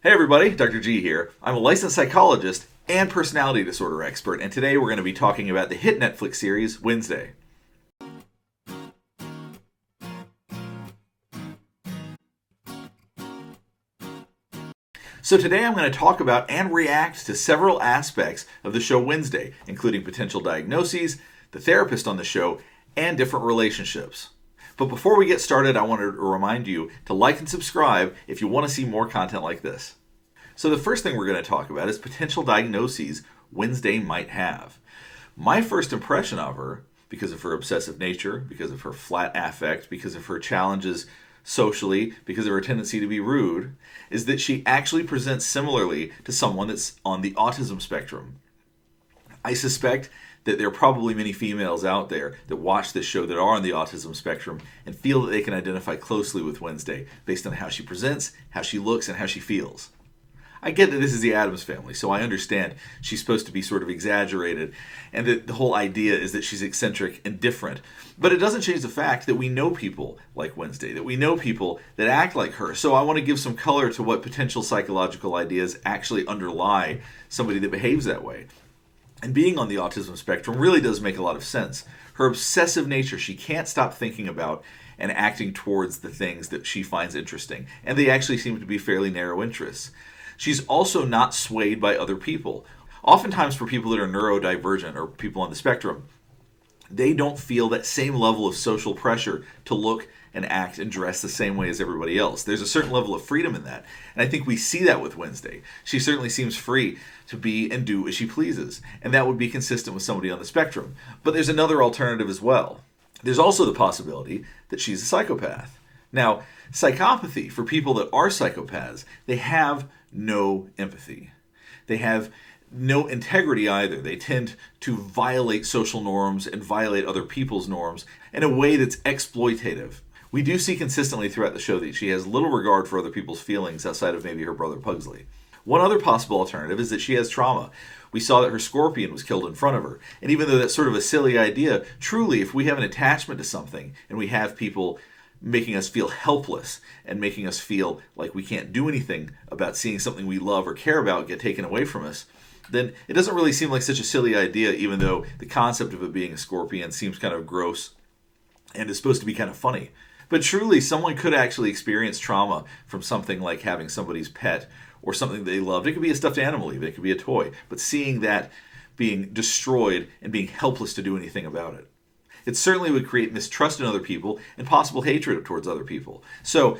Hey everybody, Dr. G here. I'm a licensed psychologist and personality disorder expert, and today we're going to be talking about the hit Netflix series Wednesday. So today I'm going to talk about and react to several aspects of the show Wednesday, including potential diagnoses, the therapist on the show, and different relationships. But before we get started, I wanted to remind you to like and subscribe if you want to see more content like this. So the first thing we're going to talk about is potential diagnoses Wednesday might have. My first impression of her, because of her obsessive nature, because of her flat affect, because of her challenges socially, because of her tendency to be rude, is that she actually presents similarly to someone that's on the autism spectrum. I suspect that there are probably many females out there that watch this show that are on the autism spectrum and feel that they can identify closely with Wednesday based on how she presents, how she looks, and how she feels. I get that this is the Addams Family, so I understand she's supposed to be sort of exaggerated and that the whole idea is that she's eccentric and different. But it doesn't change the fact that we know people like Wednesday, that we know people that act like her. So I want to give some color to what potential psychological ideas actually underlie somebody that behaves that way. And being on the autism spectrum really does make a lot of sense. Her obsessive nature, she can't stop thinking about and acting towards the things that she finds interesting. And they actually seem to be fairly narrow interests. She's also not swayed by other people. Oftentimes for people that are neurodivergent or people on the spectrum, they don't feel that same level of social pressure to look and act and dress the same way as everybody else. There's a certain level of freedom in that. And I think we see that with Wednesday. She certainly seems free to be and do as she pleases. And that would be consistent with somebody on the spectrum. But there's another alternative as well. There's also the possibility that she's a psychopath. Now, psychopathy, for people that are psychopaths, they have no empathy. They have no integrity either. They tend to violate social norms and violate other people's norms in a way that's exploitative. We do see consistently throughout the show that she has little regard for other people's feelings outside of maybe her brother Pugsley. One other possible alternative is that she has trauma. We saw that her scorpion was killed in front of her. And even though that's sort of a silly idea, truly, if we have an attachment to something and we have people making us feel helpless and making us feel like we can't do anything about seeing something we love or care about get taken away from us, then it doesn't really seem like such a silly idea, even though the concept of it being a scorpion seems kind of gross and is supposed to be kind of funny. But truly, someone could actually experience trauma from something like having somebody's pet or something they loved. It could be a stuffed animal even, it could be a toy, but seeing that being destroyed and being helpless to do anything about it. It certainly would create mistrust in other people and possible hatred towards other people. So,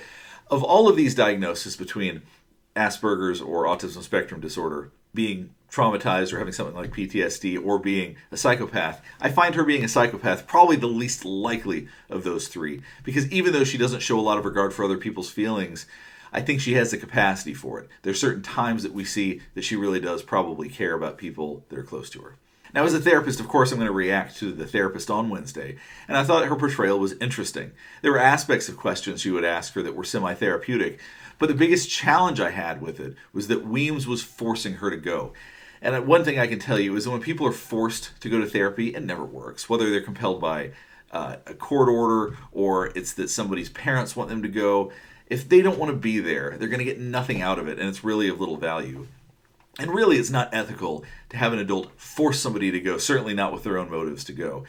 of all of these diagnoses between Asperger's or autism spectrum disorder, being traumatized or having something like PTSD or being a psychopath, I find her being a psychopath probably the least likely of those three. Because even though she doesn't show a lot of regard for other people's feelings, I think she has the capacity for it. There are certain times that we see that she really does probably care about people that are close to her. Now, as a therapist, of course, I'm going to react to the therapist on Wednesday, and I thought her portrayal was interesting. There were aspects of questions she would ask her that were semi-therapeutic, but the biggest challenge I had with it was that Weems was forcing her to go. And one thing I can tell you is that when people are forced to go to therapy, it never works, whether they're compelled by a court order or it's that somebody's parents want them to go. If they don't want to be there, they're going to get nothing out of it, and it's really of little value. And really, it's not ethical to have an adult force somebody to go, certainly not with their own motives to go.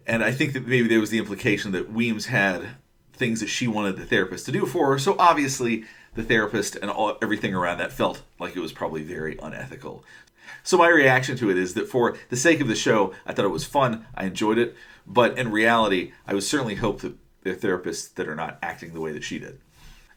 And I think that maybe there was the implication that Weems had things that she wanted the therapist to do for her, so obviously the therapist and everything around that felt like it was probably very unethical. So my reaction to it is that for the sake of the show, I thought it was fun, I enjoyed it, but in reality, I would certainly hope that there are therapists that are not acting the way that she did.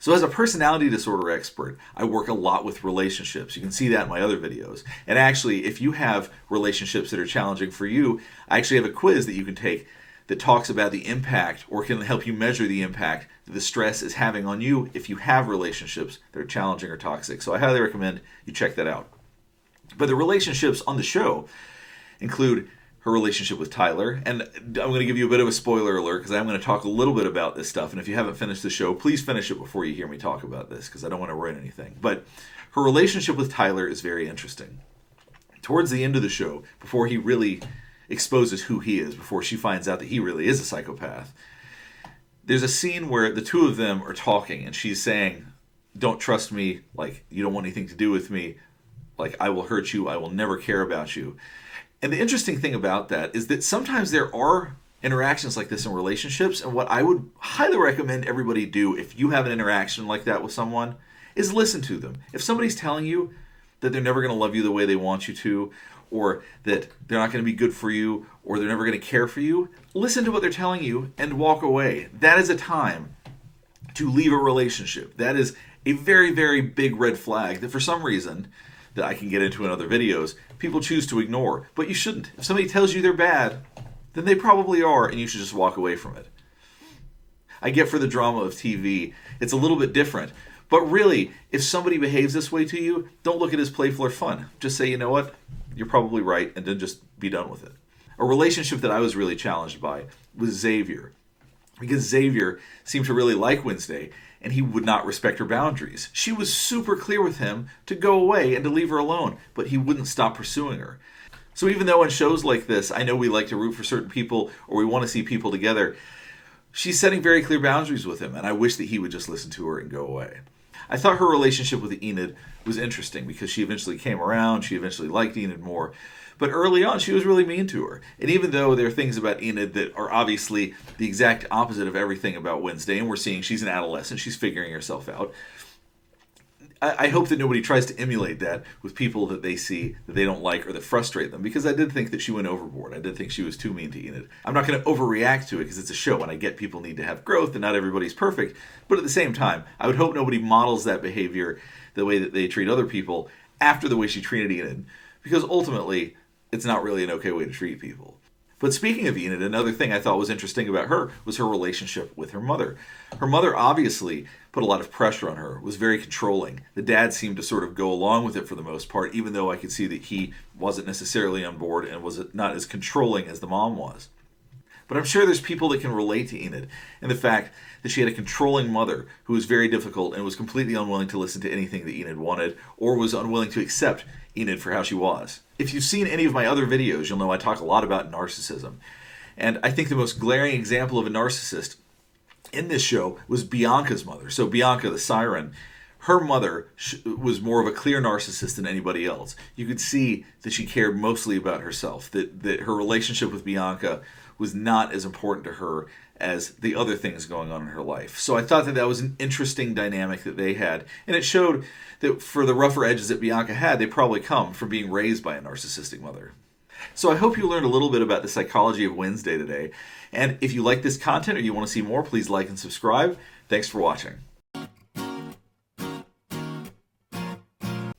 So as a personality disorder expert, I work a lot with relationships. You can see that in my other videos. And actually, if you have relationships that are challenging for you, I actually have a quiz that you can take that talks about the impact or can help you measure the impact that the stress is having on you if you have relationships that are challenging or toxic. So I highly recommend you check that out. But the relationships on the show include her relationship with Tyler. And I'm going to give you a bit of a spoiler alert because I'm going to talk a little bit about this stuff. And if you haven't finished the show, please finish it before you hear me talk about this because I don't want to ruin anything. But her relationship with Tyler is very interesting. Towards the end of the show, before he really exposes who he is, before she finds out that he really is a psychopath, there's a scene where the two of them are talking and she's saying don't trust me, like you don't want anything to do with me, like I will hurt you, I will never care about you. And the interesting thing about that is that sometimes there are interactions like this in relationships, and what I would highly recommend everybody do if you have an interaction like that with someone is listen to them. If somebody's telling you that they're never going to love you the way they want you to, or that they're not going to be good for you, or they're never going to care for you, listen to what they're telling you and walk away. That is a time to leave a relationship. That is a very, very big red flag that for some reason, that I can get into in other videos, people choose to ignore. But you shouldn't. If somebody tells you they're bad, then they probably are, and you should just walk away from it. I get for the drama of TV, it's a little bit different. But really, if somebody behaves this way to you, don't look at it as playful or fun. Just say, you know what, you're probably right, and then just be done with it. A relationship that I was really challenged by was Xavier. Because Xavier seemed to really like Wednesday, and he would not respect her boundaries. She was super clear with him to go away and to leave her alone, but he wouldn't stop pursuing her. So even though in shows like this, I know we like to root for certain people or we want to see people together, she's setting very clear boundaries with him, and I wish that he would just listen to her and go away. I thought her relationship with Enid was interesting because she eventually came around, she eventually liked Enid more. But early on, she was really mean to her. And even though there are things about Enid that are obviously the exact opposite of everything about Wednesday, and we're seeing she's an adolescent, she's figuring herself out, I hope that nobody tries to emulate that with people that they see that they don't like or that frustrate them, because I did think that she went overboard. I did think she was too mean to Enid. I'm not going to overreact to it because it's a show and I get people need to have growth and not everybody's perfect. But at the same time, I would hope nobody models that behavior the way that they treat other people after the way she treated Enid, because ultimately it's not really an okay way to treat people. But speaking of Enid, another thing I thought was interesting about her was her relationship with her mother. Her mother obviously put a lot of pressure on her, was very controlling. The dad seemed to sort of go along with it for the most part, even though I could see that he wasn't necessarily on board and was not as controlling as the mom was. But I'm sure there's people that can relate to Enid and the fact that she had a controlling mother who was very difficult and was completely unwilling to listen to anything that Enid wanted or was unwilling to accept Enid for how she was. If you've seen any of my other videos, you'll know I talk a lot about narcissism. And I think the most glaring example of a narcissist in this show was Bianca's mother. So Bianca, the siren, her mother was more of a clear narcissist than anybody else. You could see that she cared mostly about herself, that her relationship with Bianca was not as important to her as the other things going on in her life. So I thought that that was an interesting dynamic that they had. And it showed that for the rougher edges that Bianca had, they probably come from being raised by a narcissistic mother. So I hope you learned a little bit about the psychology of Wednesday today. And if you like this content or you want to see more, please like and subscribe. Thanks for watching.